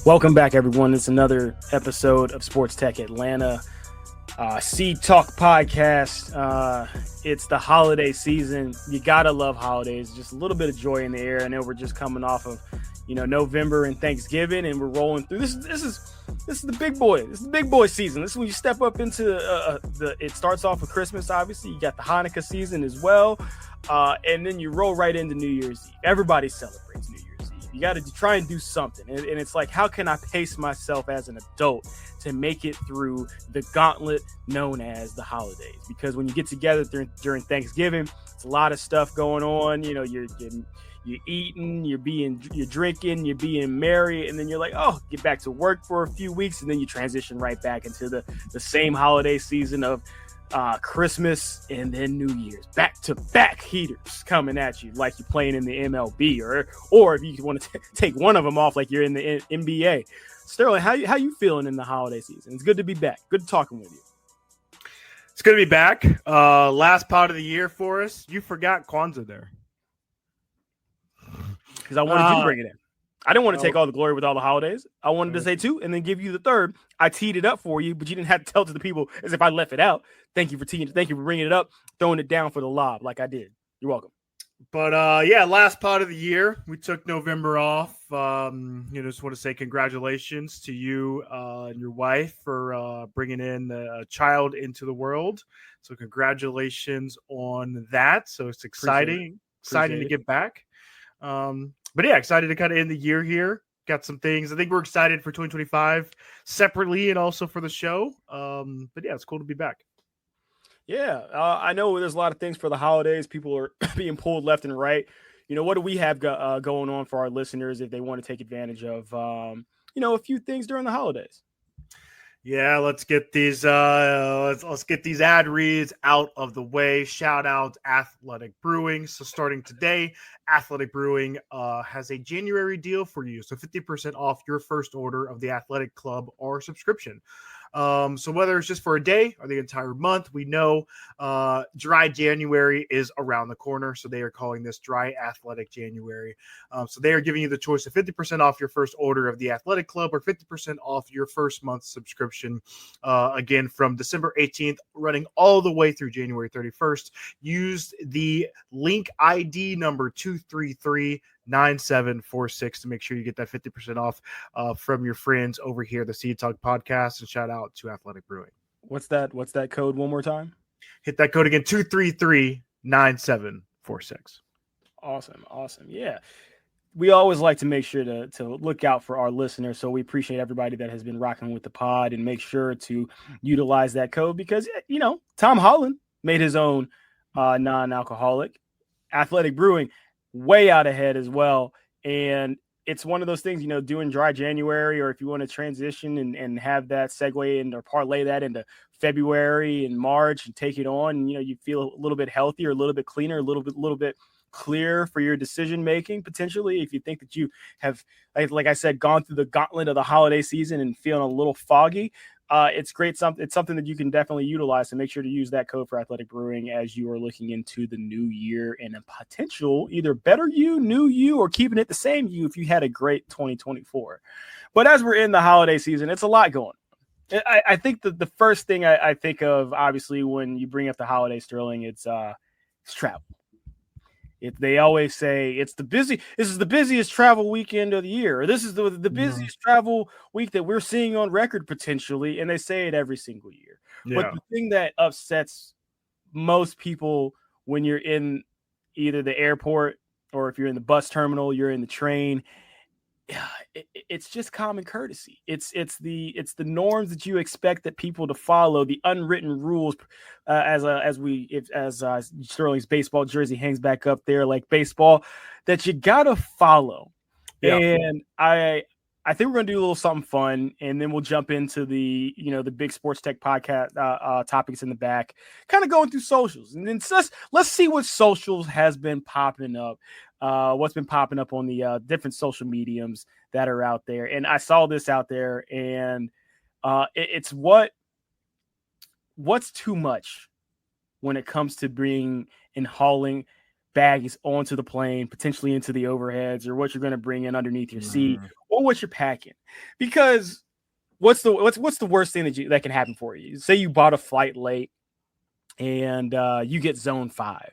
Welcome back, everyone. It's another episode of Sports Tech Atlanta, Seed Talk podcast. It's the holiday season. You gotta love holidays. Just a little bit of joy in the air. I know we're just coming off of, November and Thanksgiving, and we're rolling through. This is the big boy. This is the big boy season. This is when you step up into the. It starts off with Christmas. Obviously, you got the Hanukkah season as well, and then you roll right into New Year's Eve. Everybody celebrates New Year's Eve. You got to try and do something, and it's like, how can I pace myself as an adult to make it through the gauntlet known as the holidays? Because when you get together during Thanksgiving, it's a lot of stuff going on. You're eating, you're drinking, you're being merry, and then you're like, oh, get back to work for a few weeks, and then you transition right back into the same holiday season of Christmas and then New Year's. Back-to-back heaters coming at you like you're playing in the MLB, or if you want to take one of them off like you're in the NBA. Sterling, how you feeling in the holiday season? It's good to be back. Good talking with you. It's good to be back. Last part of the year for us. You forgot Kwanzaa there. Because I wanted you to bring it in. I didn't want to take all the glory with all the holidays. I wanted to say two and then give you the third. I teed it up for you, but you didn't have to tell it to the people as if I left it out. Thank you for teeing. Thank you for bringing it up, throwing it down for the lob like I did. You're welcome. But last part of the year, we took November off. Just want to say congratulations to you and your wife for bringing in a child into the world. So congratulations on that. So it's exciting to get back. But yeah, excited to kind of end the year here. Got some things. I think we're excited for 2025 separately and also for the show. But yeah, it's cool to be back. Yeah, I know there's a lot of things for the holidays. People are being pulled left and right. What do we have going on for our listeners if they want to take advantage of, a few things during the holidays? Yeah, let's get these let's get these ad reads out of the way. Shout out Athletic Brewing. So starting today, Athletic Brewing has a January deal for you. So 50% off your first order of the Athletic Club or subscription. So whether it's just for a day or the entire month, we know dry January is around the corner. So they are calling this Dry Athletic January. So they are giving you the choice of 50% off your first order of the Athletic Club or 50% off your first month subscription. Again, from December 18th, running all the way through January 31st. Use the link ID number 2339746 to make sure you get that 50% off from your friends over here, the Seed Talk podcast, and shout out to Athletic Brewing. What's that code one more time? Hit that code again, 2339746. Awesome. Yeah. We always like to make sure to look out for our listeners. So we appreciate everybody that has been rocking with the pod and make sure to utilize that code because, Tom Holland made his own non-alcoholic. Athletic Brewing way out ahead as well. And it's one of those things, doing dry January, or if you want to transition and have that segue in or parlay that into February and March and take it on, and, you feel a little bit healthier, a little bit cleaner, a little bit clear for your decision making potentially. If you think that you have, like I said, gone through the gauntlet of the holiday season and feeling a little foggy, it's great. It's something that you can definitely utilize. So make sure to use that code for Athletic Brewing as you are looking into the new year and a potential either better you, new you, or keeping it the same you if you had a great 2024. But as we're in the holiday season, it's a lot going on. I think that the first thing I think of, obviously, when you bring up the holiday, Sterling, it's travel. They always say this is the busiest travel weekend of the year, or this is the busiest travel week that we're seeing on record potentially, and they say it every single year. Yeah. But the thing that upsets most people when you're in either the airport or if you're in the bus terminal, you're in the train, it's just common courtesy. It's the norms that you expect that people to follow, the unwritten rules. As Sterling's baseball jersey hangs back up there like baseball, that you gotta follow. Yeah. And I think we're gonna do a little something fun, and then we'll jump into the big Sports Tech podcast topics in the back, kind of going through socials, and then let's see what socials has been popping up. What's been popping up on the different social mediums that are out there. And I saw this out there, and it's what's too much when it comes to bringing and hauling bags onto the plane, potentially into the overheads, or what you're going to bring in underneath your seat, or what you're packing. Because what's the worst thing that can happen for you? Say you bought a flight late and you get zone 5.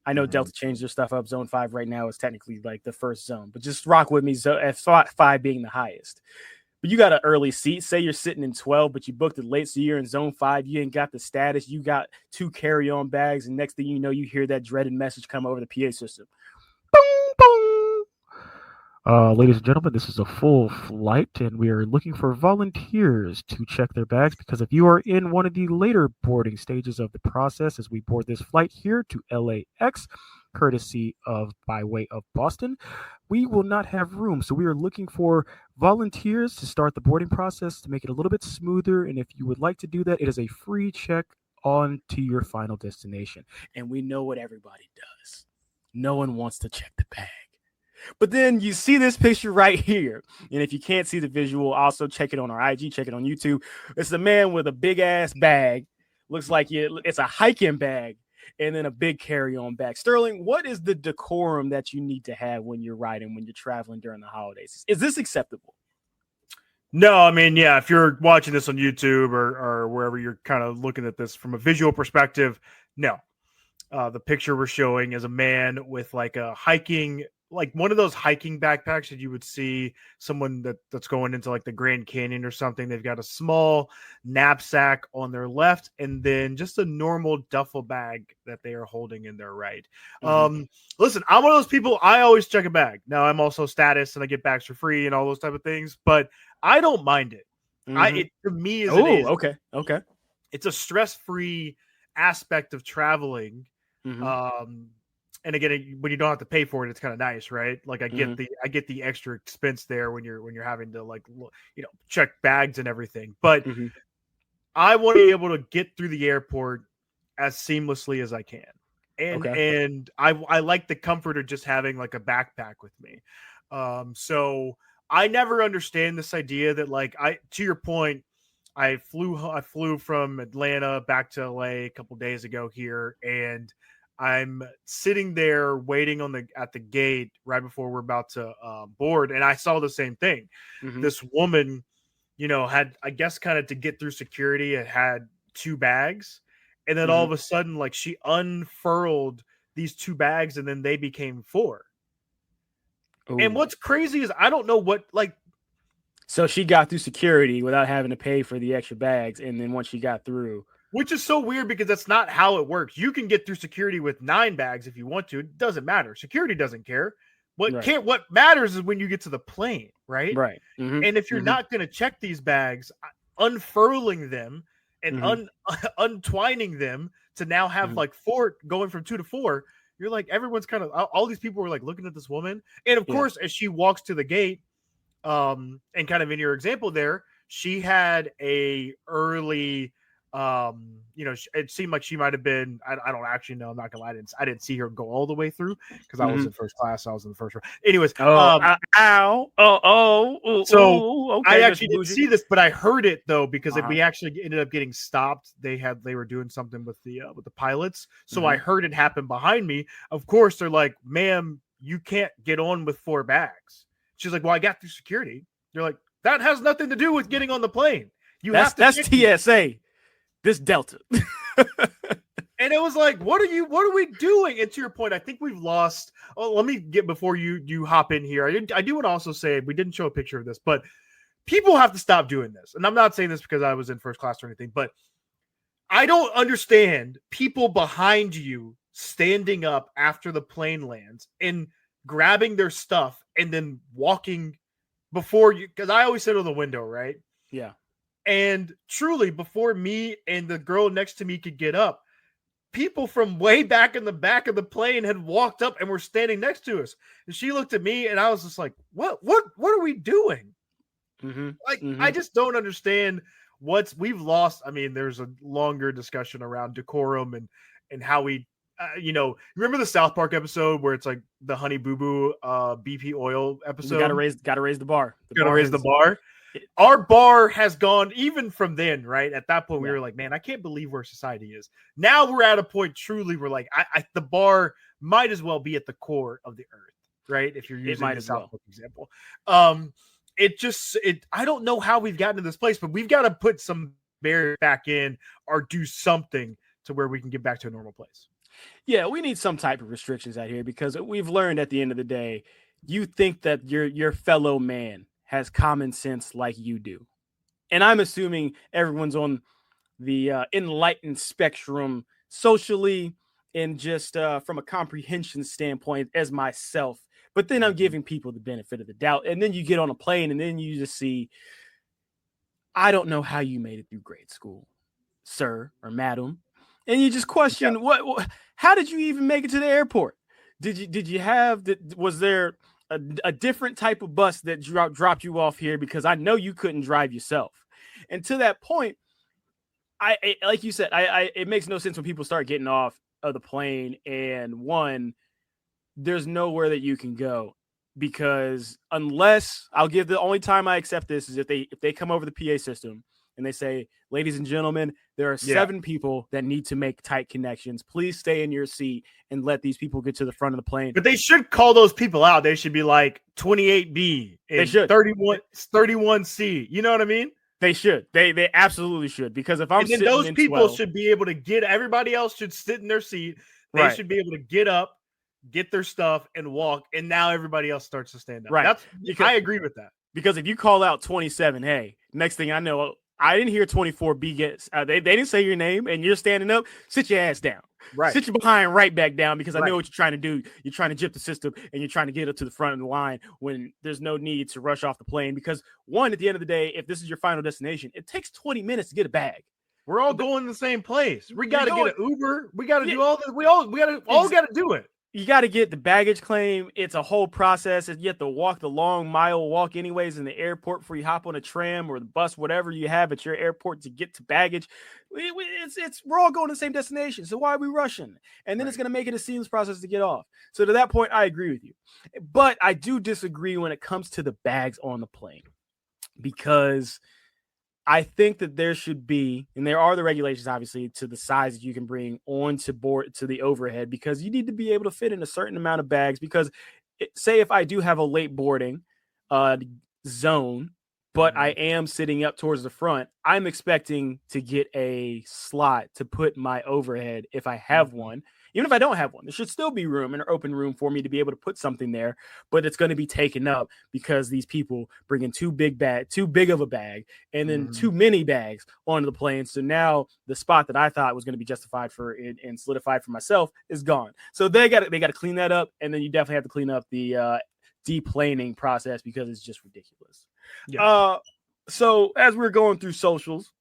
I know Delta changed their stuff up. Zone 5 right now is technically like the first zone, but just rock with me. F5 being the highest. But you got an early seat. Say you're sitting in 12, but you booked it late, so you're in zone 5. You ain't got the status. You got 2 carry-on bags, and next thing you know, you hear that dreaded message come over the PA system. Boom, boom. Ladies and gentlemen, this is a full flight, and we are looking for volunteers to check their bags, because if you are in one of the later boarding stages of the process as we board this flight here to LAX, courtesy of by way of Boston, we will not have room. So we are looking for volunteers to start the boarding process to make it a little bit smoother. And if you would like to do that, it is a free check on to your final destination. And we know what everybody does. No one wants to check the bag. But then you see this picture right here. And if you can't see the visual, also check it on our IG, check it on YouTube. It's a man with a big ass bag. Looks like it's a hiking bag and then a big carry-on bag. Sterling, what is the decorum that you need to have when you're riding, when you're traveling during the holidays? Is this acceptable? No, I mean, yeah, if you're watching this on YouTube or wherever you're kind of looking at this from a visual perspective, no. The picture we're showing is a man with like a hiking, like one of those hiking backpacks that you would see someone that's going into like the Grand Canyon or something. They've got a small knapsack on their left and then just a normal duffel bag that they are holding in their right. Listen, I'm one of those people, I always check a bag. Now I'm also status and I get bags for free and all those type of things, but I don't mind it. It to me is okay. It's a stress-free aspect of traveling. And again, when you don't have to pay for it, it's kind of nice, right? Like I get the extra expense there when you're having to like, check bags and everything. But I want to be able to get through the airport as seamlessly as I can. And I like the comfort of just having like a backpack with me. So I never understand this idea that like to your point, I flew from Atlanta back to LA a couple days ago here, and I'm sitting there waiting at the gate right before we're about to board, and I saw the same thing. This woman, had, I guess, kind of to get through security, it had 2 bags, and then all of a sudden, like, she unfurled these 2 bags, and then they became 4. Ooh. And what's crazy is I don't know what, like. So she got through security without having to pay for the extra bags, and then once she got through. Which is so weird because that's not how it works. You can get through security with 9 bags if you want to. It doesn't matter. Security doesn't care. What matters is when you get to the plane, right? Right. And if you're not going to check these bags, unfurling them and untwining them to now have like 4 going from 2 to 4, you're like, everyone's kind of, all these people were like looking at this woman. And of course, as she walks to the gate, and kind of in your example there, she had a early, it seemed like she might have been, I don't actually know. I'm not gonna lie. I didn't see her go all the way through because I was in first class. I was in the first row. Anyways. Okay, I actually didn't see this, but I heard it though, because we actually ended up getting stopped. They were doing something with the pilots. So I heard it happen behind me. Of course, they're like, ma'am, you can't get on with 4 bags. She's like, well, I got through security. You're like, that has nothing to do with getting on the plane. That's TSA. This Delta. And it was like, what are we doing? And to your point, I think we've lost. Oh, let me get before you hop in here. I do want to also say, we didn't show a picture of this, but people have to stop doing this. And I'm not saying this because I was in first class or anything, but I don't understand people behind you standing up after the plane lands and grabbing their stuff and then walking before you, because I always sit on the window, right? Yeah. And truly, before me and the girl next to me could get up, people from way back in the back of the plane had walked up and were standing next to us. And she looked at me and I was just like, what are we doing? I just don't understand we've lost. I mean, there's a longer discussion around decorum and how we, remember the South Park episode where it's like the Honey Boo Boo BP oil episode? Got to raise the bar. Got to raise the bar. our bar has gone even from then, right? At that point, we Yeah. were like, man, I can't believe where society is. Now we're at a point truly we're like, the bar might as well be at the core of the earth, right? If you're It using might the as South well. Park example. I don't know how we've gotten to this place, but we've got to put some barrier back in or do something to where we can get back to a normal place. Yeah, we need some type of restrictions out here because we've learned at the end of the day, you think that your fellow man has common sense like you do. And I'm assuming everyone's on the enlightened spectrum socially and just from a comprehension standpoint as myself. But then I'm giving people the benefit of the doubt. And then you get on a plane and then you just see, I don't know how you made it through grade school, sir or madam. And you just question how did you even make it to the airport? Did you have was there a different type of bus that dropped you off here? Because I know you couldn't drive yourself. And to that point, I like you said, it makes no sense when people start getting off of the plane and there's nowhere that you can go because unless the only time I accept this is if they come over the PA system and they say, ladies and gentlemen, there are 7 people that need to make tight connections. Please stay in your seat and let these people get to the front of the plane. But they should call those people out. They should be like 28B. They should 31C. You know what I mean? They should. They absolutely should. Because if I'm and then sitting those in people 12, should be able to everybody else should sit in their seat. They should be able to get up, get their stuff, and walk. And now everybody else starts to stand up. Right. I agree with that. Because if you call out 27, hey, next thing I know, I didn't hear 24B get. They didn't say your name, and you're standing up. Sit your ass down. Right. Sit your behind right back down because I know what you're trying to do. You're trying to jip the system, and you're trying to get up to the front of the line when there's no need to rush off the plane. Because at the end of the day, if this is your final destination, it takes 20 minutes to get a bag. We're all going to the same place. We got to get an Uber. We got to do all this. We all got to do it. You got to get the baggage claim. It's a whole process. You have to walk the long mile walk anyways in the airport before you hop on a tram or the bus, whatever you have at your airport to get to baggage. We're all going to the same destination. So why are we rushing? And then it's going to make it a seamless process to get off. So to that point, I agree with you. But I do disagree when it comes to the bags on the plane because I think that there should be, and there are the regulations, obviously, to the size that you can bring onto board to the overhead because you need to be able to fit in a certain amount of bags. Because, say, if I do have a late boarding zone, but I am sitting up towards the front, I'm expecting to get a slot to put my overhead if I have one. Even if I don't have one, there should still be room and an open room for me to be able to put something there, but it's going to be taken up because these people bring in too big of a bag and then too many bags onto the plane. So now the spot that I thought was going to be justified for it and solidified for myself is gone. So they got to clean that up. And then you definitely have to clean up the deplaning process because it's just ridiculous. Yeah. So as we're going through socials,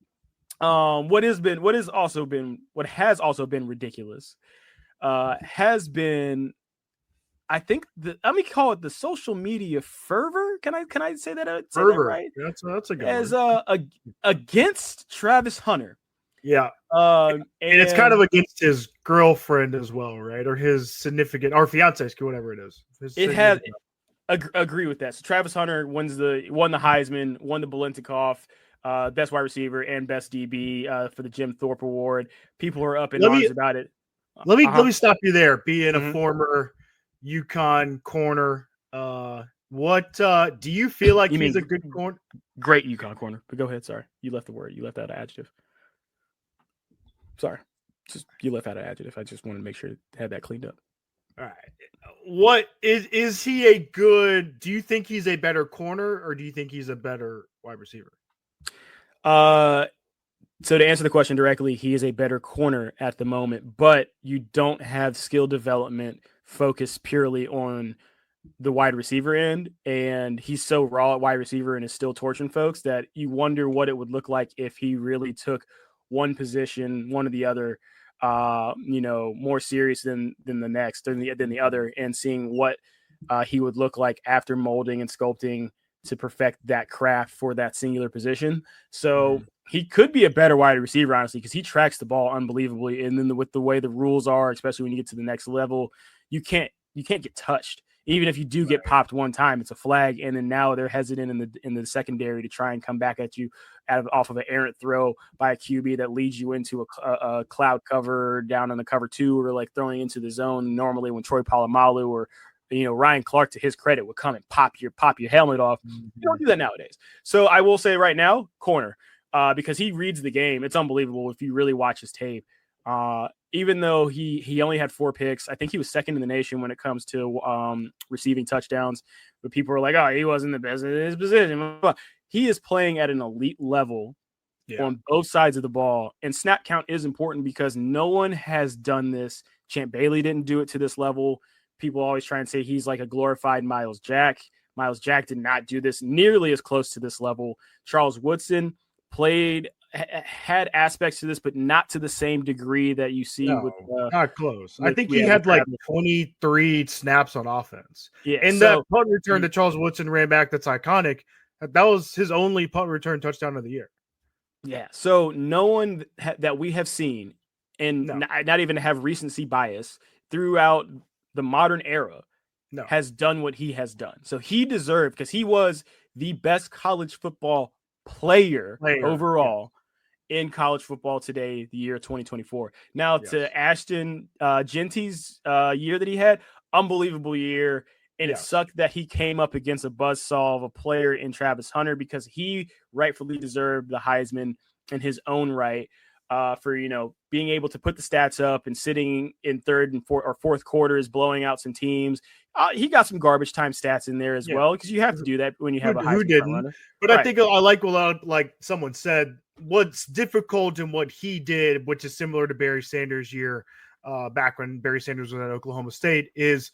what has also been ridiculous has been, I think let me call it the social media fervor. Can I say that? Fervor, right? That's a good as word. Against Travis Hunter. Yeah, and it's kind of against his girlfriend as well, right? Or his significant, or fiance, whatever it is. Agree with that. So Travis Hunter won the Heisman, won the Bolentikoff, best wide receiver and best DB for the Jim Thorpe Award. People are up in arms about it. Let me stop you there. Being a former UConn corner, what do you feel like he's a good corner? Great UConn corner. But go ahead. Sorry, you left the word. You left out an adjective. Sorry, you left out an adjective. I just wanted to make sure to have that cleaned up. All right. What is he a good? Do you think he's a better corner, or do you think he's a better wide receiver? So to answer the question directly, he is a better corner at the moment, but you don't have skill development focused purely on the wide receiver end. And he's so raw at wide receiver and is still torching folks that you wonder what it would look like if he really took one position, one or the other, more serious than the next, than the other, and seeing what he would look like after molding and sculpting to perfect that craft for that singular position. So he could be a better wide receiver, honestly, because he tracks the ball unbelievably. And then with the way the rules are, especially when you get to the next level, you can't get touched Even if you do get popped one time, it's a flag, and then now they're hesitant in the secondary to try and come back at you off of an errant throw by a QB that leads you into a cloud cover down on the cover 2, or like throwing into the zone. Normally, when Troy Polamalu or Ryan Clark, to his credit, would come and pop your helmet off. You don't do that nowadays. So I will say right now, corner, because he reads the game. It's unbelievable if you really watch his tape. Even though he only had 4 picks, I think he was second in the nation when it comes to receiving touchdowns. But people were like, "Oh, he wasn't the best in his position." He is playing at an elite level on both sides of the ball, and snap count is important because no one has done this. Champ Bailey didn't do it to this level. People always try and say he's like a glorified Miles Jack. Miles Jack did not do this nearly as close to this level. Charles Woodson had aspects to this, but not to the same degree that you see with not close. I think he had like 23 snaps on offense. Yeah, and that punt return that Charles Woodson ran back, that's iconic. That was his only punt return touchdown of the year. Yeah, so no one that we have seen, and not even have recency bias throughout the modern era, has done what he has done. So he deserved, because he was the best college football player overall in college football today, the year 2024. Now to Ashton Genty's year that he had, unbelievable year. And it sucked that he came up against a buzzsaw of a player in Travis Hunter, because he rightfully deserved the Heisman in his own right for, being able to put the stats up and sitting in third and fourth quarters, blowing out some teams. He got some garbage time stats in there as well, because you have to do that when you have a Heisman runner. But I think I like what like someone said, what's difficult in what he did, which is similar to Barry Sanders' year back when Barry Sanders was at Oklahoma State, is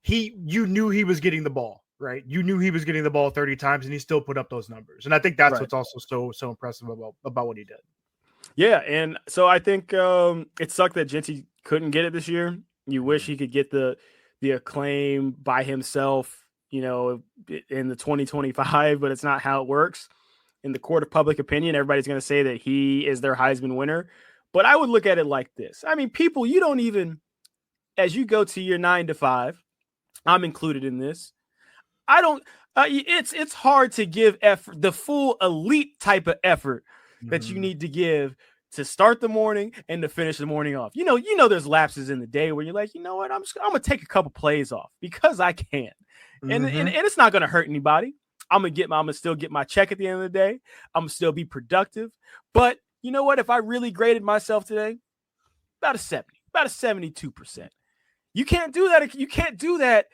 you knew he was getting the ball, right? You knew he was getting the ball 30 times, and he still put up those numbers. And I think that's what's also so impressive about what he did. Yeah, and so I think it sucked that Genty couldn't get it this year. You wish he could get the acclaim by himself, in the 2025, but it's not how it works. In the court of public opinion, everybody's going to say that he is their Heisman winner. But I would look at it like this. I mean, people, you don't even, as you go to your 9 to 5, I'm included in this. I don't. It's hard to give effort, the full elite type of effort that you need to give to start the morning and to finish the morning off. There's lapses in the day where you're like, you know what, I'm gonna take a couple plays off because I can, and it's not gonna hurt anybody. I'm gonna still get my check at the end of the day. I'm gonna still be productive. But you know what? If I really graded myself today, about a 72%. You can't do that. You can't do that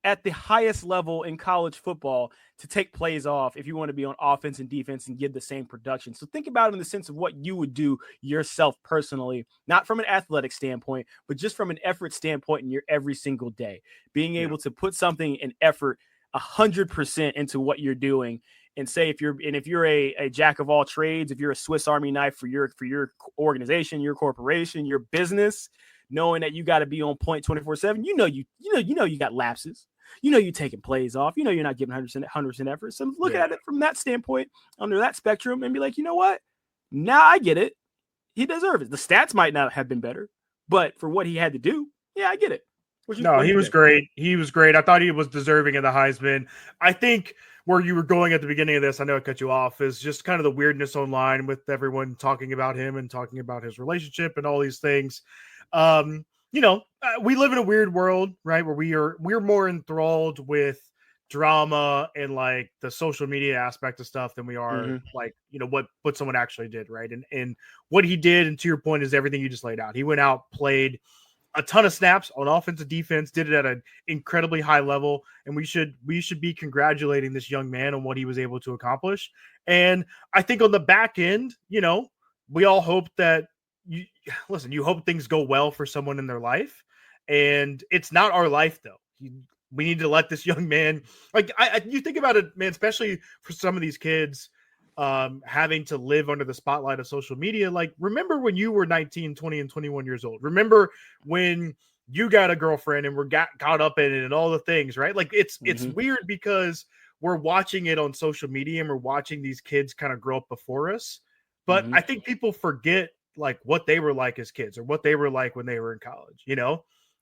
at the highest level in college football to take plays off if you want to be on offense and defense and give the same production. So think about it in the sense of what you would do yourself personally, not from an athletic standpoint, but just from an effort standpoint in your every single day. Being able to put something in effort 100% into what you're doing, and say if you're a jack of all trades, if you're a Swiss Army knife for your organization, your corporation, your business, knowing that you got to be on point 24/7, you got lapses, you're taking plays off, you're not giving 100% effort. So look at it from that standpoint, under that spectrum, and be like, you know what? Now I get it. He deserves it. The stats might not have been better, but for what he had to do, I get it. He was great. He was great. I thought he was deserving of the Heisman. I think where you were going at the beginning of this, I know I cut you off, is just kind of the weirdness online with everyone talking about him and talking about his relationship and all these things. We live in a weird world, right? Where we're more enthralled with drama and like the social media aspect of stuff than we are like, what someone actually did. Right. And what he did, and to your point, is everything you just laid out. He went out, played a ton of snaps on offense and defense, did it at an incredibly high level. And we should be congratulating this young man on what he was able to accomplish. And I think on the back end, we all hope that you hope things go well for someone in their life, and it's not our life though. We need to let this young man, like you think about it, man, especially for some of these kids having to live under the spotlight of social media. Like, remember when you were 19, 20, and 21 years old? Remember when you got a girlfriend and were caught up in it and all the things, right? Like it's weird because we're watching it on social media and we're watching these kids kind of grow up before us. But I think people forget like what they were like as kids or what they were like when they were in college,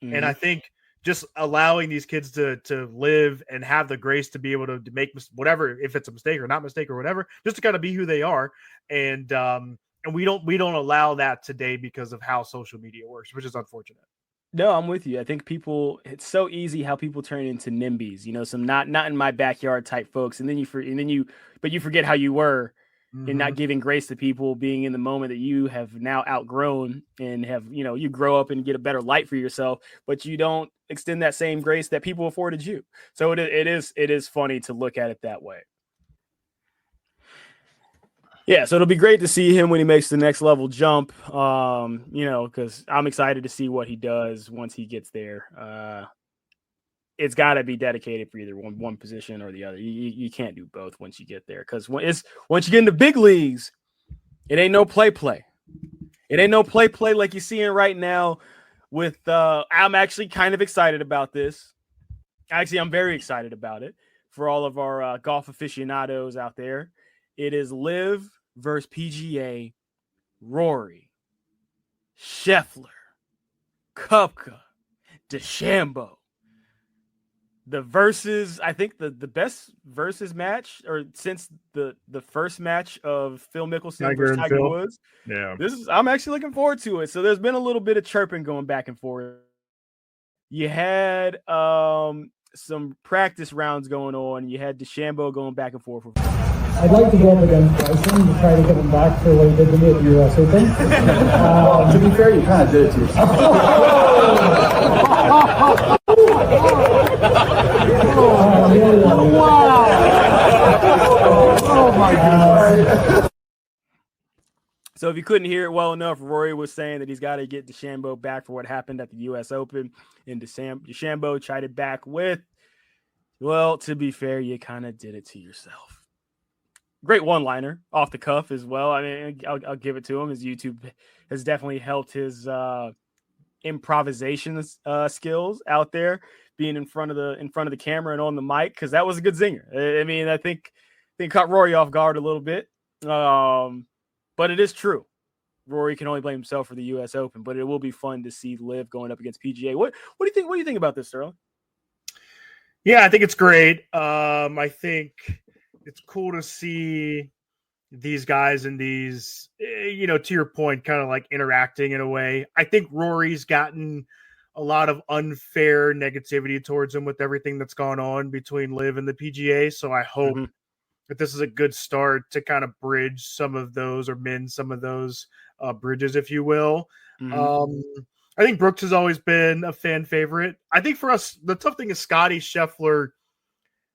And I think just allowing these kids to live and have the grace to be able to make whatever, if it's a mistake or not mistake or whatever, just to kind of be who they are. And we don't allow that today because of how social media works, which is unfortunate. No, I'm with you. I think it's so easy how people turn into NIMBYs, some not in my backyard type folks. And then but you forget how you were and not giving grace to people, being in the moment that you have now outgrown and have, you grow up and get a better light for yourself, but you don't extend that same grace that people afforded you. So it is funny to look at it that way. Yeah, so it'll be great to see him when he makes the next level jump. Because I'm excited to see what he does once he gets there. It's got to be dedicated for either one position or the other. You can't do both once you get there, because once you get into big leagues, it ain't no play. It ain't no play like you're seeing right now. With I'm actually kind of excited about this. Actually, I'm very excited about it for all of our golf aficionados out there. It is Liv versus PGA. Rory, Scheffler, Koepka, DeChambeau. The versus, I think the best versus match, or since the first match of Phil Mickelson versus Tiger Woods. Yeah, I'm actually looking forward to it. So there's been a little bit of chirping going back and forth. You had some practice rounds going on. You had DeChambeau going back and forth. I'd like to go up against Bryson to try to get him back for what he did to me at the U.S. Open. To be fair, you kind of did it to yourself. Wow! Oh my goodness. So if you couldn't hear it well enough, Rory was saying that he's got to get DeChambeau back for what happened at the U.S. Open. And DeChambeau tried it back with, well, to be fair, you kind of did it to yourself. Great one-liner off the cuff as well. I mean, I'll give it to him. His YouTube has definitely helped his improvisation skills out there, being in front of the camera and on the mic, because that was a good zinger. I mean, I think caught Rory off guard a little bit, but it is true. Rory can only blame himself for the U.S. Open, but it will be fun to see Liv going up against PGA. What do you think? What do you think about this, Sterling? Yeah, I think it's great. I think it's cool to see these guys and these, to your point, kind of like interacting in a way. I think Rory's gotten a lot of unfair negativity towards him with everything that's gone on between Liv and the PGA. So I hope that this is a good start to kind of bridge some of those, or mend some of those bridges, if you will. I think Brooks has always been a fan favorite. I think for us, the tough thing is Scotty Scheffler.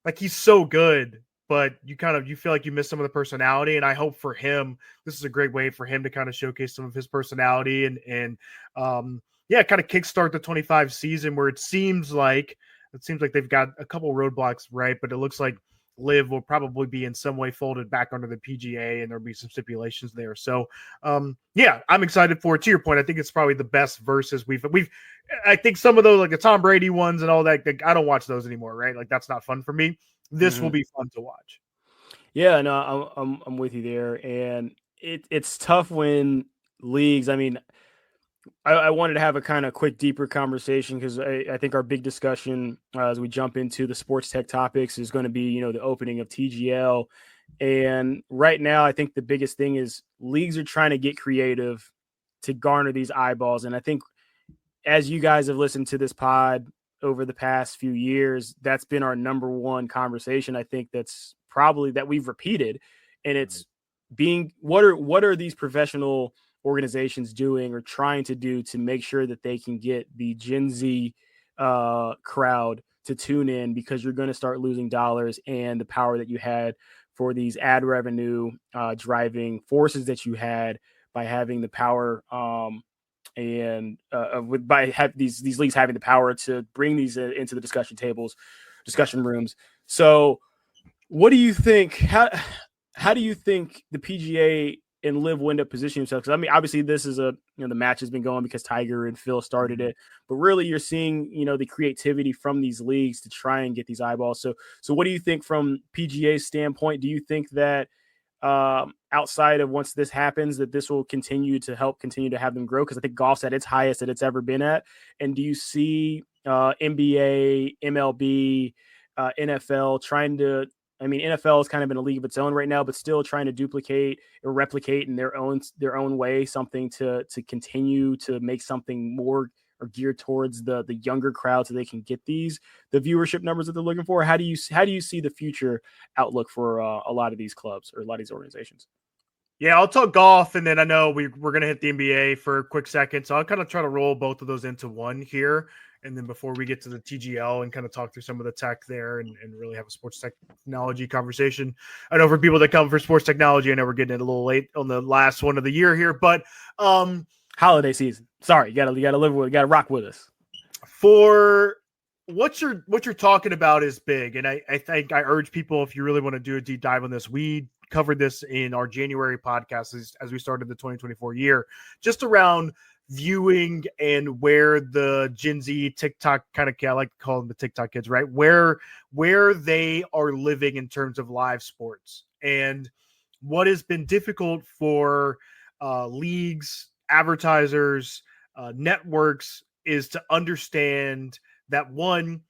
Like, he's so good, but you feel like you miss some of the personality. And I hope for him, this is a great way for him to kind of showcase some of his personality and kind of kickstart the 25 season, where it seems like they've got a couple roadblocks, right? But it looks like Liv will probably be in some way folded back under the PGA, and there'll be some stipulations there. So, I'm excited for it. To your point, I think it's probably the best versus we've. I think some of those, like the Tom Brady ones and all that, I don't watch those anymore, right? Like, that's not fun for me. This will be fun to watch. Yeah, no, I'm with you there, and it's tough when leagues. I mean, I wanted to have a kind of quick, deeper conversation, because I think our big discussion as we jump into the sports tech topics is going to be, the opening of TGL. And right now, I think the biggest thing is leagues are trying to get creative to garner these eyeballs. And I think as you guys have listened to this pod over the past few years, that's been our number one conversation. I think that's probably that we've repeated, and it's being, what are these professional organizations doing or trying to do to make sure that they can get the Gen Z crowd to tune in, because you're going to start losing dollars and the power that you had for these ad revenue driving forces that you had by having the power these leagues having the power to bring these into the discussion rooms. So what do you think? How do you think the PGA and Liv will end up positioning themselves? Because I mean, obviously this is the match has been going because Tiger and Phil started it, but really you're seeing, the creativity from these leagues to try and get these eyeballs. So what do you think from PGA's standpoint? Do you think that outside of once this happens, that this will continue to have them grow? Because I think golf's at its highest that it's ever been at. And do you see NBA, MLB, NFL, NFL has kind of been a league of its own right now, but still trying to duplicate or replicate in their own way something to continue to make something more or geared towards the younger crowd so they can get the viewership numbers that they're looking for. How do you see the future outlook for a lot of these clubs or a lot of these organizations? Yeah, I'll talk golf, and then I know we're going to hit the NBA for a quick second. So I'll kind of try to roll both of those into one here. And then before we get to the TGL and kind of talk through some of the tech there and really have a sports technology conversation. I know for people that come for sports technology, I know we're getting it a little late on the last one of the year here, but holiday season. Sorry, you gotta live with, you gotta rock with us. For what you're talking about is big. And I think I urge people, if you really want to do a deep dive on this, we covered this in our January podcast as we started the 2024 year, just around viewing and where the Gen Z TikTok kind of, I like to call them the TikTok kids, right? Where they are living in terms of live sports, and what has been difficult for leagues, advertisers, networks is to understand that, one,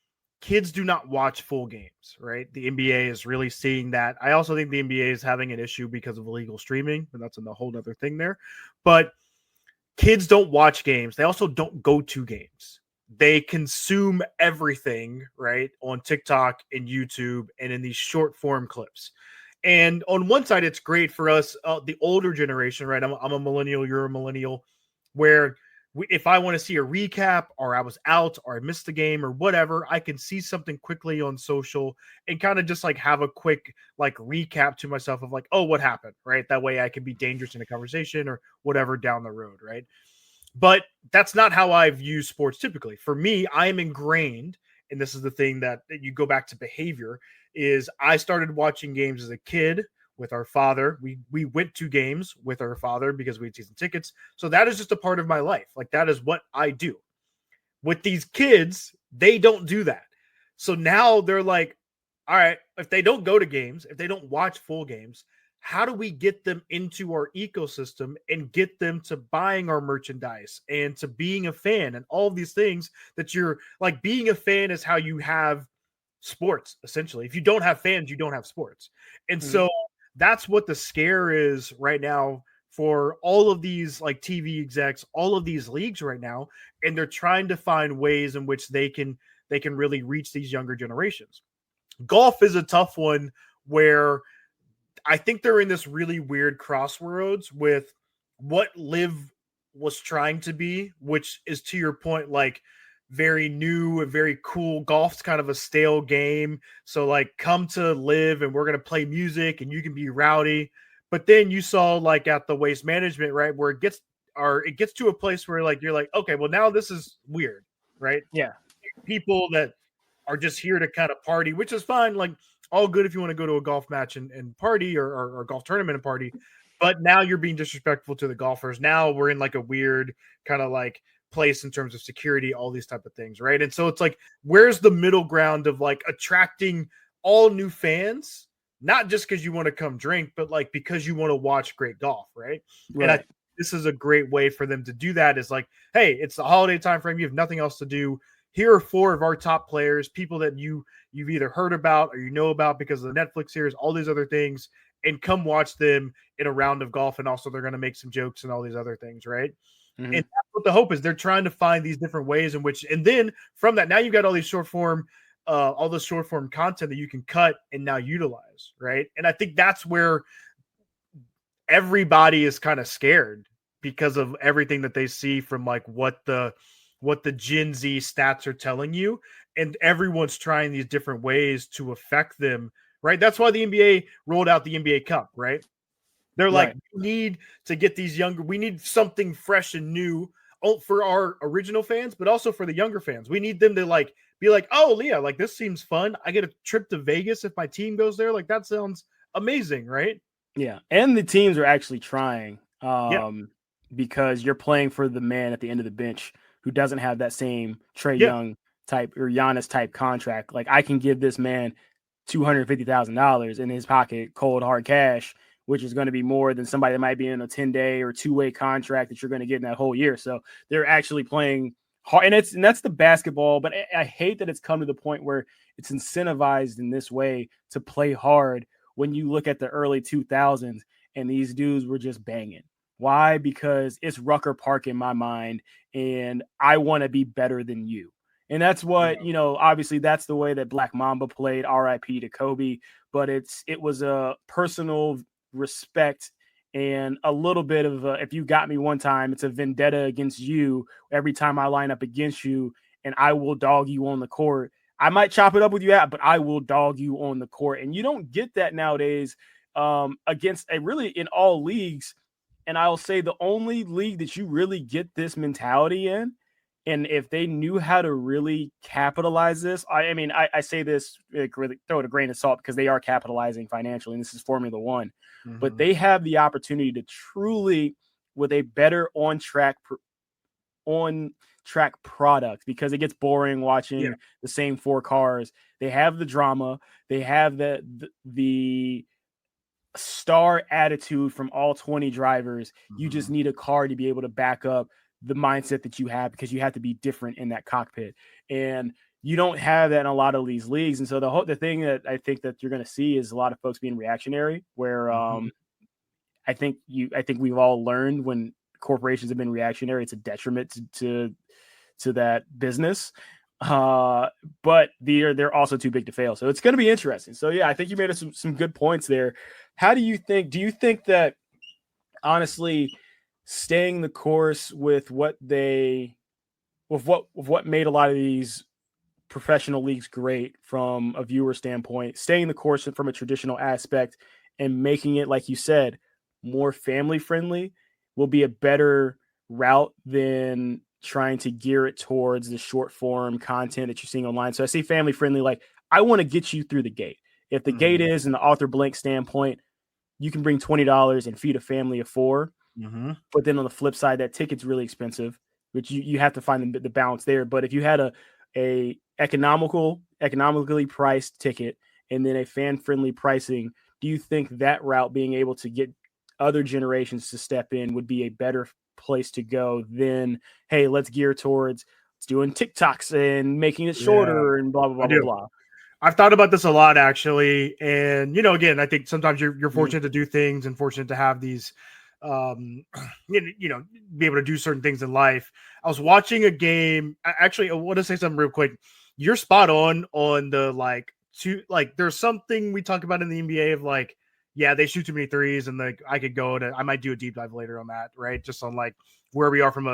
kids do not watch full games, right? The NBA is really seeing that. I also think the NBA is having an issue because of illegal streaming, and that's a whole other thing there. But kids don't watch games. They also don't go to games. They consume everything, right, on TikTok and YouTube and in these short form clips. And on one side, it's great for us, the older generation, right? I'm a millennial, you're a millennial, where if I want to see a recap, or I was out, or I missed the game, or whatever, I can see something quickly on social and kind of just like have a quick like recap to myself of like, oh, what happened, right? That way I can be dangerous in a conversation or whatever down the road, right? But that's not how I view sports typically. For me, I am ingrained, and this is the thing that you go back to behavior, is I started watching games as a kid with our father. We went to games with our father because we had season tickets. So that is just a part of my life. Like, that is what I do. With these kids, they don't do that. So now they're like, all right, if they don't go to games, if they don't watch full games, how do we get them into our ecosystem and get them to buying our merchandise and to being a fan and all of these things that you're like? Being a fan is how you have sports, essentially. If you don't have fans, you don't have sports. And so that's what the scare is right now for all of these like TV execs, all of these leagues right now. And they're trying to find ways in which they can really reach these younger generations. Golf is a tough one where I think they're in this really weird crossroads with what Live was trying to be, which is, to your point, like very new and very cool. Golf's kind of a stale game. So like, come to Live and we're going to play music and you can be rowdy. But then you saw like at the Waste Management, right, where it gets to a place where like, you're like, okay, well now this is weird, right? Yeah. People that are just here to kind of party, which is fine. Like, all good if you want to go to a golf match and party or golf tournament and party. But now you're being disrespectful to the golfers. Now we're in like a weird kind of like place in terms of security, all these type of things, right? And so it's like, where's the middle ground of like attracting all new fans, not just because you want to come drink, but like because you want to watch great golf, right? And I think this is a great way for them to do that, is like, hey, it's the holiday time frame. You have nothing else to do. Here are 4 of our top players, people that you've either heard about or you know about because of the Netflix series, all these other things, and come watch them in a round of golf. And also they're going to make some jokes and all these other things, right? And that's what the hope is. They're trying to find these different ways in which, and then from that, now you've got all these short form content that you can cut and now utilize, right? And I think that's where everybody is kind of scared because of everything that they see from like what the Gen Z stats are telling you, and everyone's trying these different ways to affect them, right? That's why the NBA rolled out the NBA Cup, right? They're like, we need to get these younger, we need something fresh and new for our original fans, but also for the younger fans. We need them to like be like, oh, Leah, like this seems fun. I get a trip to Vegas if my team goes there. Like that sounds amazing, right? Yeah. And the teams are actually trying because you're playing for the man at the end of the bench who doesn't have that same Trae Young type or Giannis type contract. Like, I can give this man $250,000 in his pocket, cold hard cash, which is going to be more than somebody that might be in a 10-day or 2-way contract that you're going to get in that whole year. So they're actually playing hard, and that's the basketball. But I hate that it's come to the point where it's incentivized in this way to play hard. When you look at the early 2000s and these dudes were just banging. Why? Because it's Rucker Park in my mind, and I want to be better than you. And that's what, obviously that's the way that Black Mamba played, RIP to Kobe, but it was a personal respect and a little bit of if you got me one time, it's a vendetta against you every time I line up against you, and I will dog you on the court. I might chop it up with you but I will dog you on the court. And you don't get that nowadays against really in all leagues. And I'll say the only league that you really get this mentality in, and if they knew how to really capitalize this, I say this, really throw it a grain of salt because they are capitalizing financially, and this is Formula One, but they have the opportunity to truly, with a better on-track product, because it gets boring watching the same four cars. They have the drama. They have the star attitude from all 20 drivers. You just need a car to be able to back up the mindset that you have, because you have to be different in that cockpit, and you don't have that in a lot of these leagues. And so the thing that I think that you're going to see is a lot of folks being reactionary, where I think we've all learned when corporations have been reactionary, it's a detriment to that business. But they're also too big to fail. So it's going to be interesting. So yeah, I think you made some good points there. Do you think that honestly staying the course with what made a lot of these professional leagues great from a viewer standpoint, staying the course from a traditional aspect and making it, like you said, more family friendly will be a better route than trying to gear it towards the short form content that you're seeing online? So I say family friendly, like I want to get you through the gate. If the gate is in the author blank standpoint, you can bring $20 and feed a family of 4. But then on the flip side, that ticket's really expensive, which you have to find the balance there. But if you had a economically priced ticket and then a fan friendly pricing, do you think that route, being able to get other generations to step in, would be a better place to go than, hey, let's gear towards doing TikToks and making it shorter and blah, blah, blah, blah, blah? I've thought about this a lot, actually. And, again, I think sometimes you're fortunate to do things and fortunate to have these, be able to do certain things in life. I was watching a game. Actually, I want to say something real quick. You're spot on the there's something we talk about in the NBA of they shoot too many threes, and I could go to, I might do a deep dive later on that, right? Just on where we are from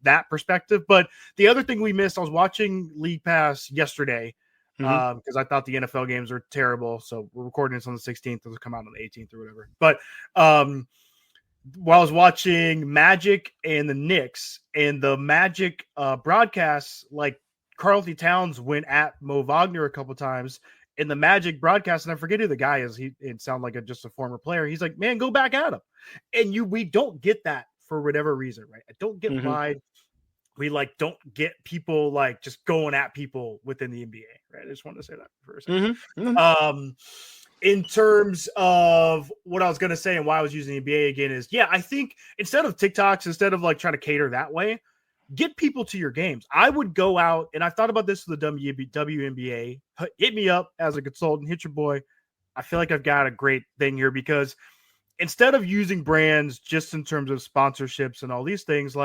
that perspective. But the other thing we missed, I was watching League Pass yesterday, because I thought the NFL games were terrible. So we're recording this on the 16th. It'll come out on the 18th or whatever. But while I was watching Magic and the Knicks, and the Magic broadcasts, Karl-Anthony Towns went at Mo Wagner a couple times in the Magic broadcast, and I forget who the guy is. It sounded like just a former player. He's like, man, go back at him. And we don't get that for whatever reason, right? I don't get why we don't get people just going at people within the NBA, right? I just wanted to say that for a second. In terms of what I was going to say and why I was using the NBA again is, I think instead of TikToks, instead of trying to cater that way, get people to your games. I would go out, and I've thought about this with the WNBA. Hit me up as a consultant, hit your boy. I feel like I've got a great thing here, because instead of using brands just in terms of sponsorships and all these things,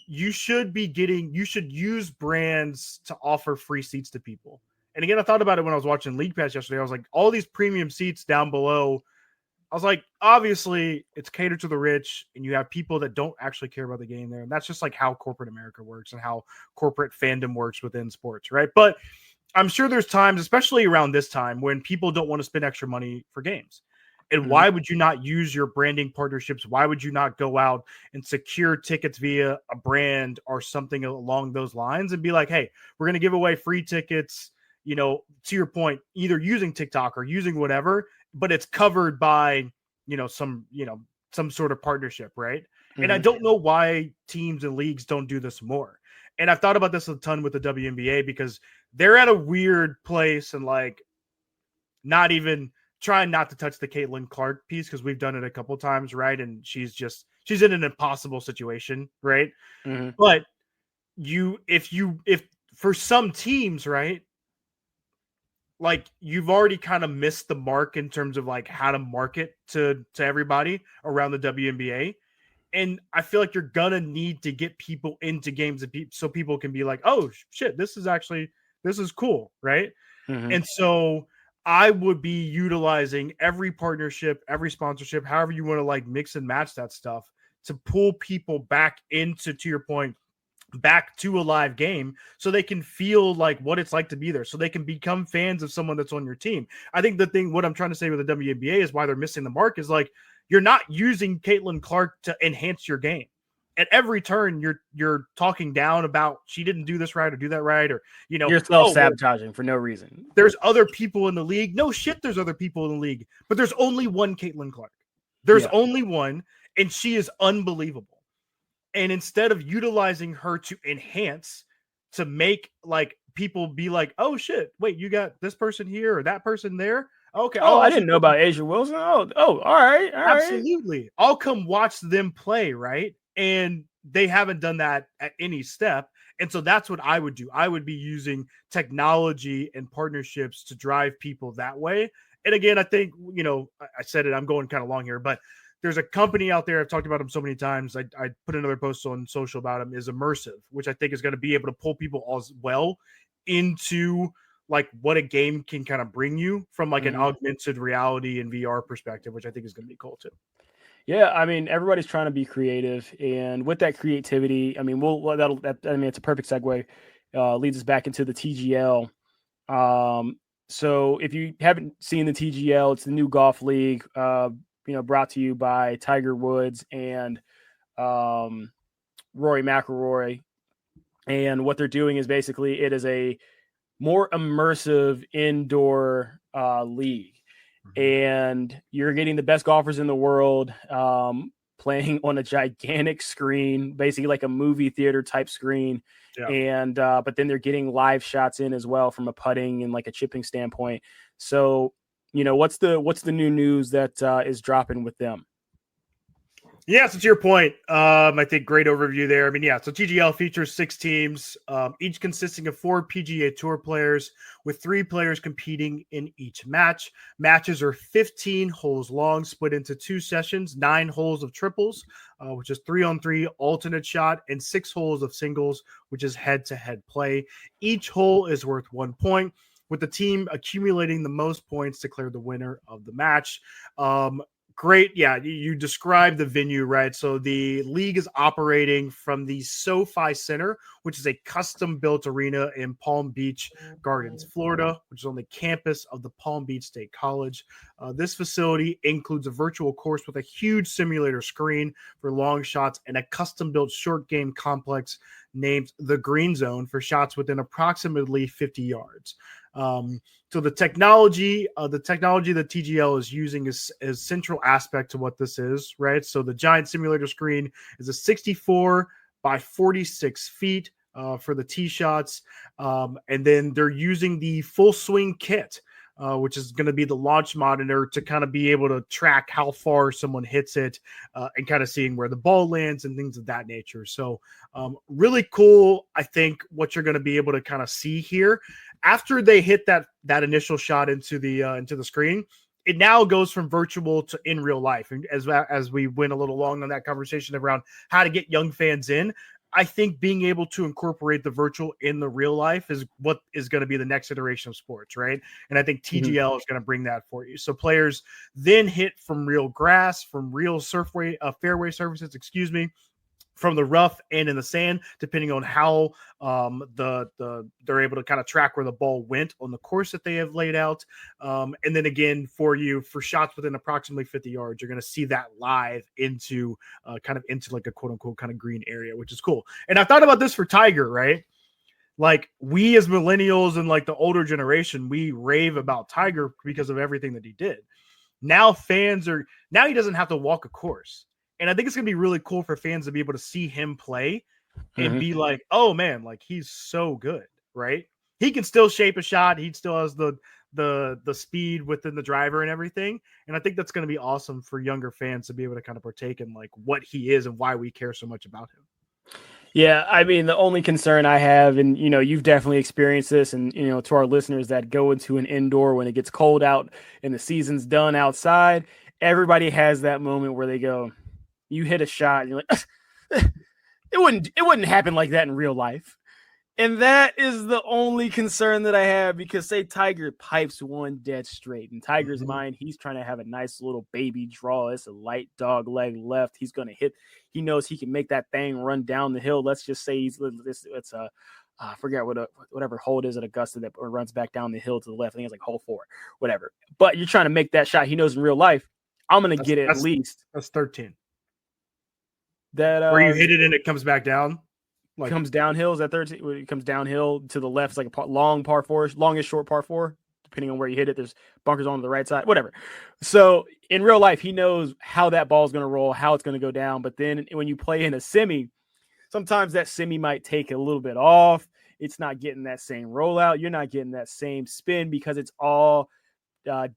you should use brands to offer free seats to people. And again, I thought about it when I was watching League Pass yesterday. I was like, all these premium seats down below, I was like, obviously it's catered to the rich, and you have people that don't actually care about the game there. And that's just how corporate America works and how corporate fandom works within sports, right? But I'm sure there's times, especially around this time, when people don't want to spend extra money for games. And why would you not use your branding partnerships? Why would you not go out and secure tickets via a brand or something along those lines and be like, hey, we're going to give away free tickets, to your point, either using TikTok or using whatever, but it's covered by, some sort of partnership, right? And I don't know why teams and leagues don't do this more. And I've thought about this a ton with the WNBA, because they're at a weird place, and not even trying not to touch the Caitlin Clark piece, because we've done it a couple times, right? And she's in an impossible situation, right? But if for some teams, right, like you've already kind of missed the mark in terms of like how to market to everybody around the WNBA. And I feel like you're gonna need to get people into games so people can be like, oh shit, this is cool, right? Mhm. And so I would be utilizing every partnership, every sponsorship, however you want to like mix and match that stuff to pull people back into, to your point, back to a live game so they can feel like what it's like to be there, so they can become fans of someone that's on your team. I think what I'm trying to say with the WNBA is why they're missing the mark is like you're not using Caitlin Clark to enhance your game. At every turn, you're talking down about she didn't do this right or do that right, or You're oh well, self-sabotaging for no reason. there's other people in the league. No shit, there's other people in the league, but there's only one Caitlin Clark. There's Yeah. only one, and she is unbelievable. And instead of utilizing her to enhance, to make like people be like, oh shit, wait, you got this person here or that person there. Okay, Oh, I didn't know about Asia Wilson. Oh, all right, all right. absolutely. I'll come watch them play, right? And they haven't done that at any step. And so that's what I would do. I would be using technology and partnerships to drive people that way. And again, I think, I said it, I'm going kind of long here, but there's a company out there. I've talked about them so many times. I put another post on social about them, is Immersive, which I think is going to be able to pull people as well into like what a game can kind of bring you from like an augmented reality and VR perspective, which I think is going to be cool too. Yeah, I mean, everybody's trying to be creative, and with that creativity, I mean, it's a perfect segue. Leads us back into the TGL. So if you haven't seen the TGL, it's the new golf league. Brought to you by Tiger Woods and Rory McIlroy. And what they're doing is basically it is a more immersive indoor league, and you're getting the best golfers in the world playing on a gigantic screen, basically like a movie theater type screen. Yeah. And but then they're getting live shots in as well from a putting and like a chipping standpoint. So what's the new news that is dropping with them? Yeah, so to your point, I think great overview there. I mean, yeah, so TGL features 6 teams, each consisting of 4 PGA Tour players, with 3 players competing in each match. Matches are 15 holes long, split into 2 sessions, 9 holes of triples, which is 3-on-3 alternate shot, and 6 holes of singles, which is head-to-head play. Each hole is worth 1 point, with the team accumulating the most points to declare the winner of the match. Great. Yeah, you described the venue, right? So the league is operating from the SoFi Center, which is a custom-built arena in Palm Beach Gardens, Florida, which is on the campus of the Palm Beach State College. This facility includes a virtual course with a huge simulator screen for long shots and a custom-built short game complex named the Green Zone for shots within approximately 50 yards. So the technology that TGL is using is central aspect to what this is, right? So the giant simulator screen is a 64 by 46 feet for the tee shots. And then they're using the full swing kit, which is going to be the launch monitor to kind of be able to track how far someone hits it and kind of seeing where the ball lands and things of that nature. So really cool, I think, what you're going to be able to kind of see here. After they hit that initial shot into the screen, it now goes from virtual to in real life. And as we went a little long on that conversation around how to get young fans in, I think being able to incorporate the virtual in the real life is what is going to be the next iteration of sports, right? And I think TGL is going to bring that for you. So players then hit from real grass, from real fairway surfaces, from the rough and in the sand, depending on how they're able to kind of track where the ball went on the course that they have laid out. And then again, for shots within approximately 50 yards, you're going to see that live into like a quote unquote kind of green area, which is cool. And I thought about this for Tiger, right? Like we as millennials and like the older generation, we rave about Tiger because of everything that he did. Now he doesn't have to walk a course. And I think it's going to be really cool for fans to be able to see him play and be like, oh man, like he's so good, right? He can still shape a shot. He still has the speed within the driver and everything. And I think that's going to be awesome for younger fans to be able to kind of partake in like what he is and why we care so much about him. Yeah, I mean, the only concern I have, and you've definitely experienced this, and to our listeners that go into an indoor when it gets cold out and the season's done outside, everybody has that moment where they go, you hit a shot, and you're like, it wouldn't happen like that in real life. And that is the only concern that I have because say Tiger pipes one dead straight. In Tiger's mind, he's trying to have a nice little baby draw. It's a light dog leg left. He's going to hit. He knows he can make that thing run down the hill. Let's just say it's a I forget whatever hole it is at Augusta that runs back down the hill to the left. I think it's like hole 4, whatever. But you're trying to make that shot. He knows in real life, I'm going to get it at least. That's 13. That where you hit it and it comes back down. Like, comes downhill. Is that 13? It comes downhill to the left. It's like a long par 4, longest short par 4, depending on where you hit it. There's bunkers on the right side, whatever. So in real life, he knows how that ball is going to roll, how it's going to go down. But then when you play in a semi, sometimes that semi might take a little bit off. It's not getting that same rollout. You're not getting that same spin because it's all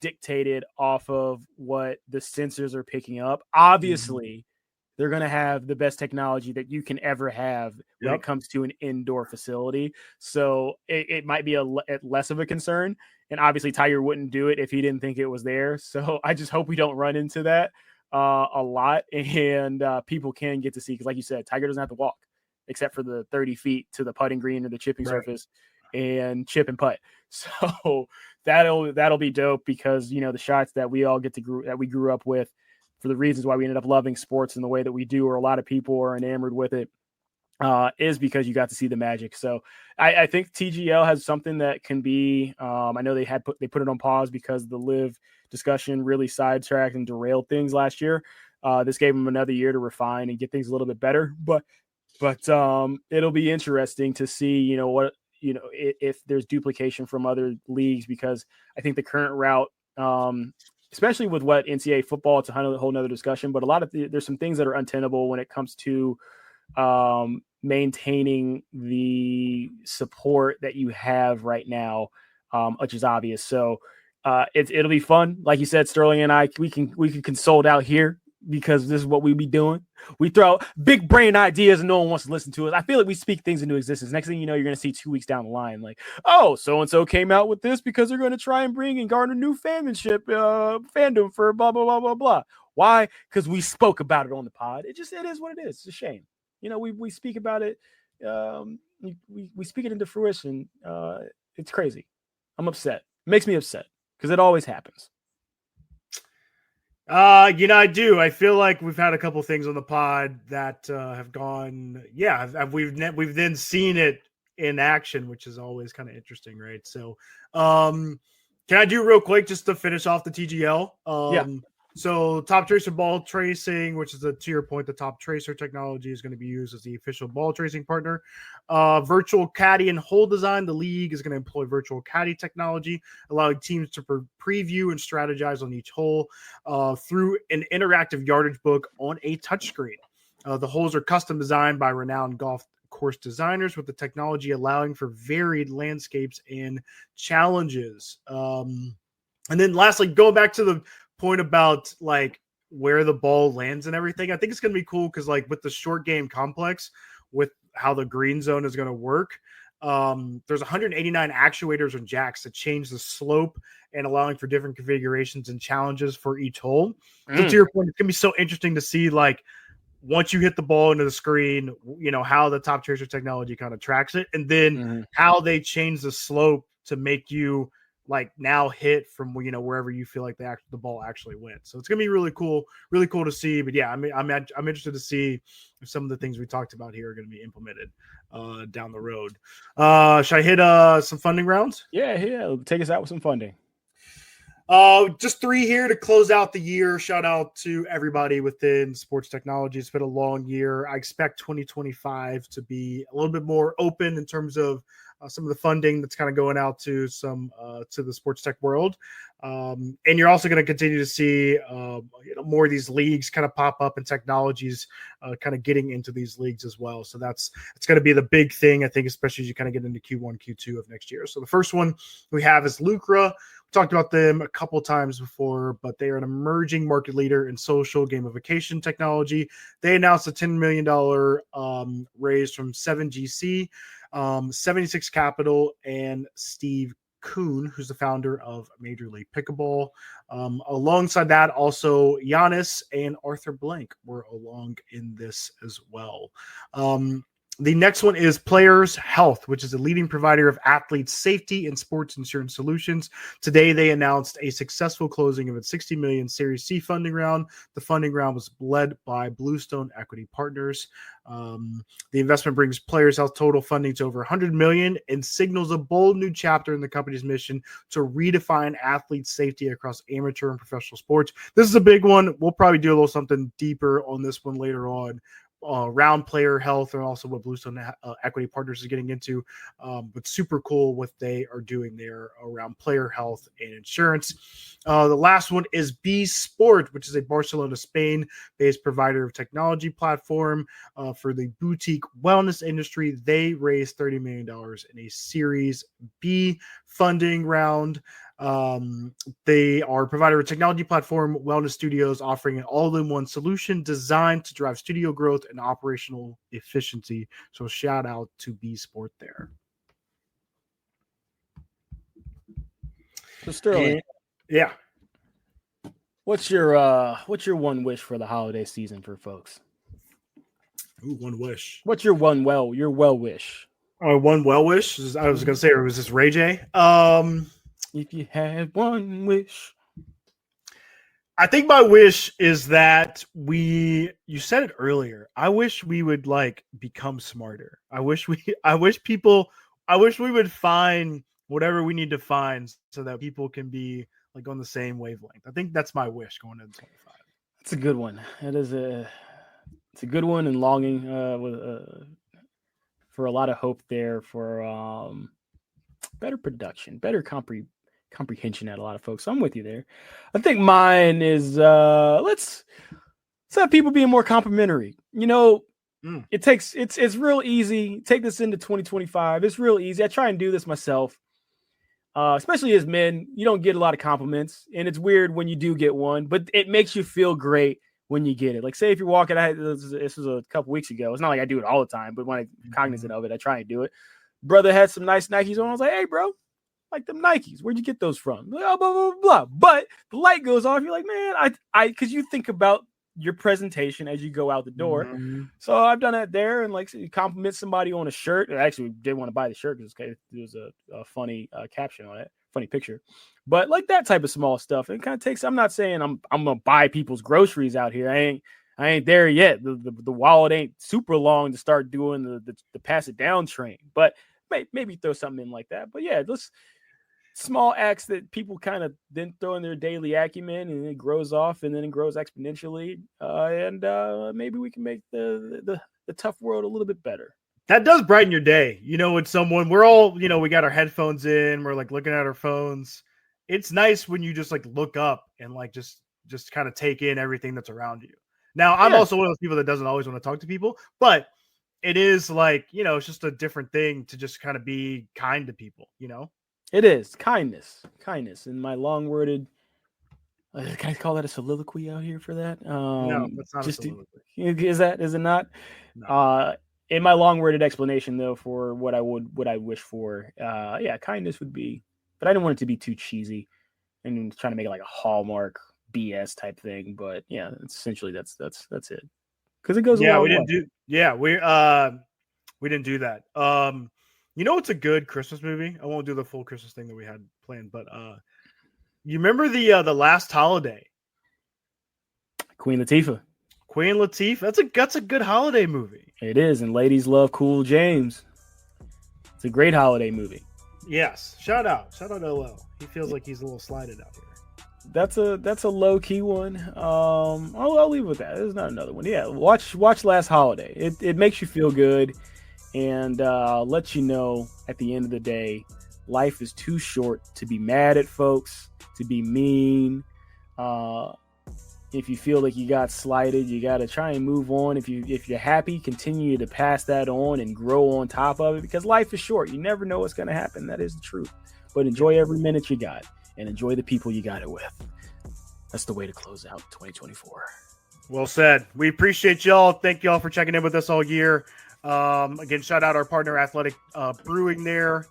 dictated off of what the sensors are picking up. Obviously, they're going to have the best technology that you can ever have when it comes to an indoor facility. So it might be less of a concern. And obviously Tiger wouldn't do it if he didn't think it was there. So I just hope we don't run into that a lot. And people can get to see, because like you said, Tiger doesn't have to walk except for the 30 feet to the putting green or the chipping surface and chip and putt. So that'll be dope because, the shots that we all that we grew up with, for the reasons why we ended up loving sports in the way that we do, or a lot of people are enamored with it, is because you got to see the magic. So I think TGL has something that can be, I know they put it on pause because the live discussion really sidetracked and derailed things last year. This gave them another year to refine and get things a little bit better, but it'll be interesting to see, if there's duplication from other leagues, because I think the current route, especially with what NCAA football, it's a whole nother discussion, but there's some things that are untenable when it comes to maintaining the support that you have right now, which is obvious. So it'll be fun. Like you said, Sterling and I, we can consult out here because this is what we be doing. We throw out big brain ideas and no one wants to listen to us. I feel like we speak things into existence. Next thing you know, you're going to see 2 weeks down the line, like, oh, so-and-so came out with this because they're going to try and bring and garner new fandom for blah, blah, blah, blah, blah. Why? Because we spoke about it on the pod. It is what it is. It's a shame. We speak about it. We speak it into fruition. It's crazy. I'm upset. It makes me upset because it always happens. I do. I feel like we've had a couple things on the pod that have gone. Yeah, we've then seen it in action, which is always kind of interesting, right? So, can I do real quick just to finish off the TGL? Yeah. So Top Tracer ball tracing, which is to your point, the Top Tracer technology is going to be used as the official ball tracing partner. Virtual caddy and hole design. The league is going to employ virtual caddy technology, allowing teams to preview and strategize on each hole through an interactive yardage book on a touchscreen. The holes are custom designed by renowned golf course designers, with the technology allowing for varied landscapes and challenges. And then lastly, going back to the point about like where the ball lands and everything, I think it's going to be cool because like with the short game complex, with how the green zone is going to work, there's 189 actuators and jacks to change the slope and allowing for different configurations and challenges for each hole. So to your point, it's going to be so interesting to see like once you hit the ball into the screen, how the Top Tracer technology kind of tracks it, and then how they change the slope to make you like now hit from wherever you feel like the ball actually went. So it's gonna be really cool to see. But yeah, I'm interested to see if some of the things we talked about here are going to be implemented down the road. Should I hit some funding rounds? Yeah. Take us out with some funding. Just 3 here to close out the year. Shout out to everybody within sports technology. It's been a long year. I expect 2025 to be a little bit more open in terms of some of the funding that's kind of going out to some to the sports tech world. And you're also going to continue to see more of these leagues kind of pop up and technologies kind of getting into these leagues as well. So it's going to be the big thing, I think, especially as you kind of get into Q1, Q2 of next year. So the first one we have is Lucra. We talked about them a couple times before, but they are an emerging market leader in social gamification technology. They announced a $10 million raise from 7GC, 76 Capital, and Steve Kuhn, who's the founder of Major League Pickleball. Alongside that, also Giannis and Arthur Blank were along in this as well. The next one is Players Health, which is a leading provider of athlete safety and sports insurance solutions. Today, they announced a successful closing of its $60 million Series C funding round. The funding round was led by Bluestone Equity Partners. The investment brings Players Health total funding to over $100 million and signals a bold new chapter in the company's mission to redefine athlete safety across amateur and professional sports. This is a big one. We'll probably do a little something deeper on this one later on. Around player health and also what Bluestone Equity Partners is getting into. But super cool what they are doing there around player health and insurance. The last one is B Sport, which is a Barcelona, Spain-based provider of technology platform for the boutique wellness industry. They raised $30 million in a Series B funding round. They are a provider of technology platform, wellness studios, offering an all-in-one solution designed to drive studio growth and operational efficiency. So shout out to B Sport there. So Sterling, yeah. What's your one wish for the holiday season for folks? Ooh, one wish. What's your well wish? One well wish. I was gonna say, or was this Ray J? If you had one wish. I think my wish is that you said it earlier. I wish we would become smarter. I wish we would find whatever we need to find so that people can be on the same wavelength. I think that's my wish going into 25. It's a good one. It's a good one, and longing for a lot of hope there for better production, better comprehension at a lot of folks. So I'm with you there. I think mine is let's have people being more complimentary. It's real easy. Take this into 2025. It's real easy. I try and do this myself. Especially as men, you don't get a lot of compliments, and it's weird when you do get one, but it makes you feel great when you get it. Like, say if you're walking, this was a couple weeks ago. It's not like I do it all the time, but when I'm cognizant of it, I try and do it. Brother had some nice Nikes on. I was like, hey, bro, like them Nikes. Where'd you get those from? Blah, blah, blah, blah. But the light goes off. You're like, man, because you think about your presentation as you go out the door. Mm-hmm. So I've done that there, and you compliment somebody on a shirt. I actually didn't want to buy the shirt because there was a funny caption on it, funny picture. But that type of small stuff, it kind of takes. I'm not saying I'm gonna buy people's groceries out here. I ain't there yet. The wallet ain't super long to start doing the pass it down train. But maybe throw something in like that. But yeah, let's. Small acts that people kind of then throw in their daily acumen, and it grows off, and then it grows exponentially. And maybe we can make the tough world a little bit better. That does brighten your day. When someone, we're all, we got our headphones in, we're looking at our phones. It's nice when you just look up and just kind of take in everything that's around you. Now, I'm also one of those people that doesn't always want to talk to people, but it is it's just a different thing to just kind of be kind to people, It is kindness, and my long-worded. Can I call that a soliloquy out here for that? No, that's not a soliloquy. Is it not? No. In my long-worded explanation, though, for what I wish for, kindness would be, but I didn't want it to be too cheesy, and trying to make it like a Hallmark BS type thing. But yeah, essentially that's it, because it goes. Yeah, we didn't do. Yeah, we didn't do that. It's a good Christmas movie. I won't do the full Christmas thing that we had planned, but you remember the Last Holiday? Queen Latifah. That's a good holiday movie. It is, and ladies love Cool James. It's a great holiday movie. Yes. Shout out LL. He feels like he's a little slided out here. That's a low key one. I'll leave it with that. There's not another one. Yeah, watch Last Holiday. It makes you feel good. and I'll let you know at the end of the day, life is too short to be mad at folks, to be mean. If you feel like you got slighted, you got to try and move on. If you're happy, continue to pass that on and grow on top of it, because life is short. You never know what's going to happen. That is the truth. But enjoy every minute you got and enjoy the people you got it with. That's the way to close out 2024. Well said. We appreciate y'all. Thank y'all for checking in with us all year. Again, shout out our partner, Athletic Brewing there.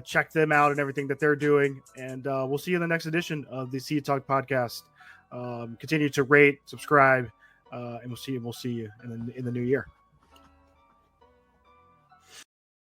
Check them out and everything that they're doing. And we'll see you in the next edition of the See You Talk podcast. Continue to rate, subscribe, and we'll see you in the new year.